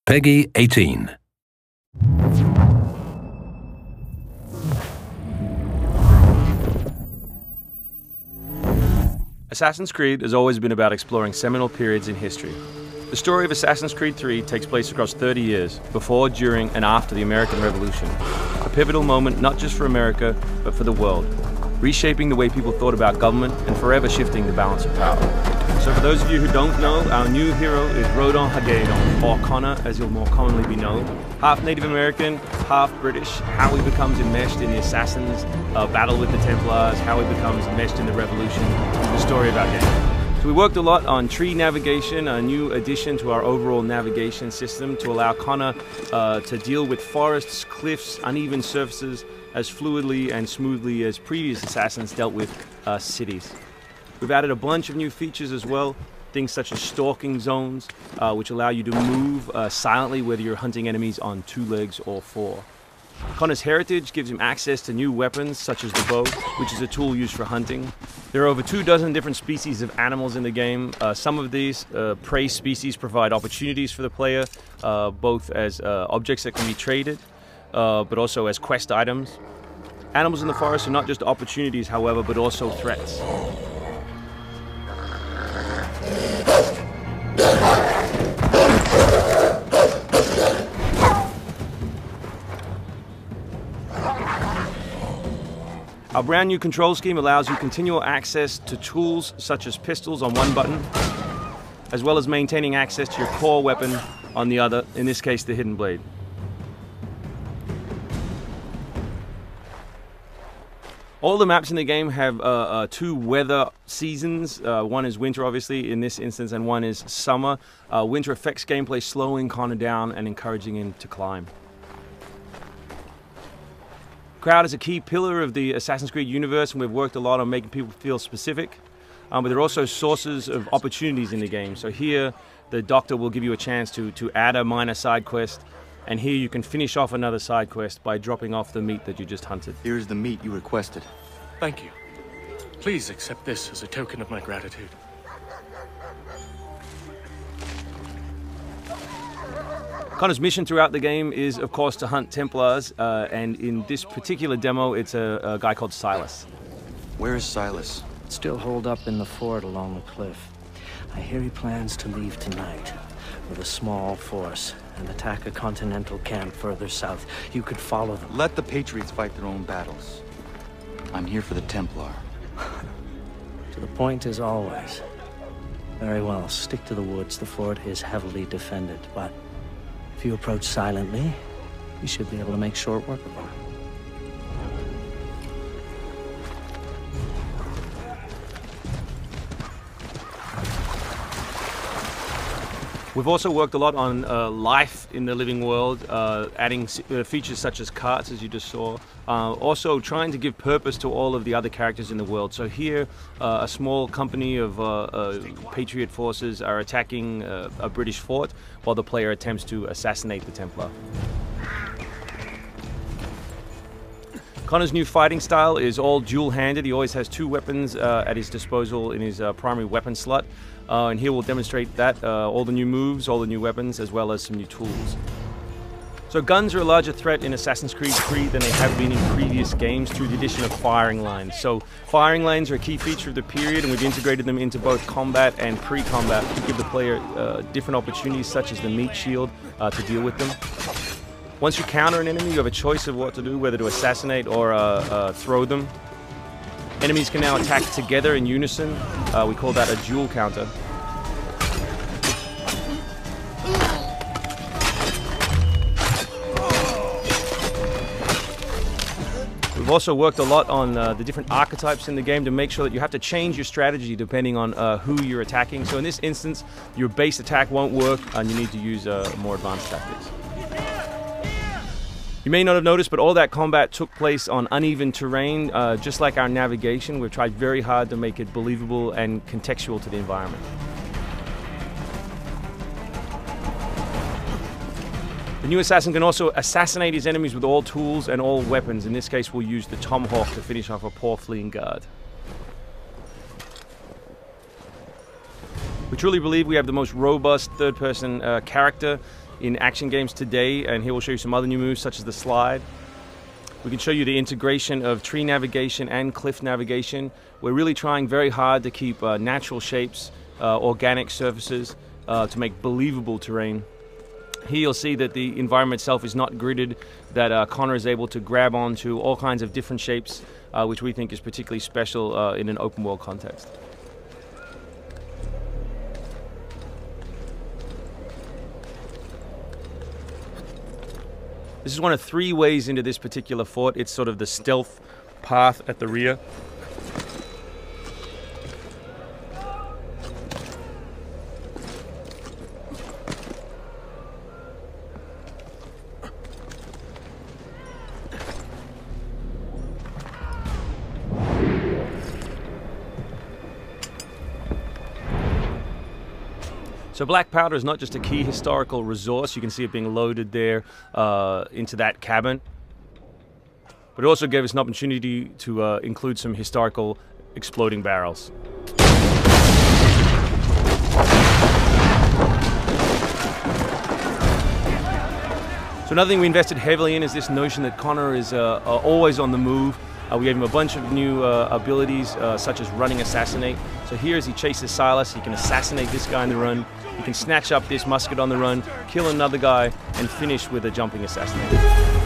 PEGI 18. Assassin's Creed has always been about exploring seminal periods in history. The story of Assassin's Creed 3 takes place across 30 years, before, during, and after the American Revolution. A pivotal moment not just for America, but for the world, reshaping the way people thought about government and forever shifting the balance of power. So for those of you who don't know, our new hero is Rodon Hagedon, or Connor as he'll more commonly be known. Half Native American, half British, how he becomes enmeshed in the Assassins' battle with the Templars, how he becomes enmeshed in the Revolution, the story of our game. So we worked a lot on tree navigation, a new addition to our overall navigation system to allow Connor to deal with forests, cliffs, uneven surfaces as fluidly and smoothly as previous Assassins dealt with cities. We've added a bunch of new features as well, things such as stalking zones, which allow you to move silently whether you're hunting enemies on 2 legs or 4. Connor's heritage gives him access to new weapons such as the bow, which is a tool used for hunting. There are over 24 different species of animals in the game. Some of these prey species provide opportunities for the player, both as objects that can be traded, but also as quest items. Animals in the forest are not just opportunities, however, but also threats. Our brand new control scheme allows you continual access to tools such as pistols on one button, as well as maintaining access to your core weapon on the other, in this case the hidden blade. All the maps in the game have 2 weather seasons. One is winter, obviously, in this instance, and one is summer. Winter affects gameplay, slowing Connor down and encouraging him to climb. Crowd is a key pillar of the Assassin's Creed universe, and we've worked a lot on making people feel specific. But there are also sources of opportunities in the game. So here, the doctor will give you a chance to add a minor side quest, and here you can finish off another side quest by dropping off the meat that you just hunted. Here's the meat you requested. Thank you. Please accept this as a token of my gratitude. Connor's mission throughout the game is, of course, to hunt Templars, and in this particular demo, it's a guy called Silas. Where is Silas? Still holed up in the fort along the cliff. I hear he plans to leave tonight with a small force and attack a continental camp further south. You could follow them. Let the Patriots fight their own battles. I'm here for the Templar. To the point as always. Very well, stick to the woods. The fort is heavily defended, but if you approach silently, you should be able to make short work of them. We've also worked a lot on life in the living world, adding features such as carts, as you just saw. Also trying to give purpose to all of the other characters in the world. So here, a small company of Patriot forces are attacking a British fort, while the player attempts to assassinate the Templar. Connor's new fighting style is all dual-handed. He always has 2 weapons at his disposal in his primary weapon slot. And here we'll demonstrate that, all the new moves, all the new weapons, as well as some new tools. So guns are a larger threat in Assassin's Creed 3 than they have been in previous games through the addition of firing lines. So firing lanes are a key feature of the period, and we've integrated them into both combat and pre-combat to give the player different opportunities, such as the meat shield, to deal with them. Once you counter an enemy, you have a choice of what to do, whether to assassinate or throw them. Enemies can now attack together in unison. We call that a dual counter. We've also worked a lot on the different archetypes in the game to make sure that you have to change your strategy depending on who you're attacking. So in this instance, your base attack won't work and you need to use more advanced tactics. You may not have noticed, but all that combat took place on uneven terrain. Just like our navigation, we've tried very hard to make it believable and contextual to the environment. The new assassin can also assassinate his enemies with all tools and all weapons. In this case, we'll use the tomahawk to finish off a poor fleeing guard. We truly believe we have the most robust third-person character in action games today, and here we'll show you some other new moves such as the slide. We can show you the integration of tree navigation and cliff navigation. We're really trying very hard to keep natural shapes, organic surfaces, to make believable terrain. Here you'll see that the environment itself is not gridded, that Connor is able to grab onto all kinds of different shapes, which we think is particularly special in an open world context. This is one of 3 ways into this particular fort. It's sort of the stealth path at the rear. So black powder is not just a key historical resource. You can see it being loaded there into that cabin. But it also gave us an opportunity to include some historical exploding barrels. So another thing we invested heavily in is this notion that Connor is always on the move. We gave him a bunch of new abilities, such as running assassinate. So here as he chases Silas, he can assassinate this guy on the run. He can snatch up this musket on the run, kill another guy, and finish with a jumping assassinate.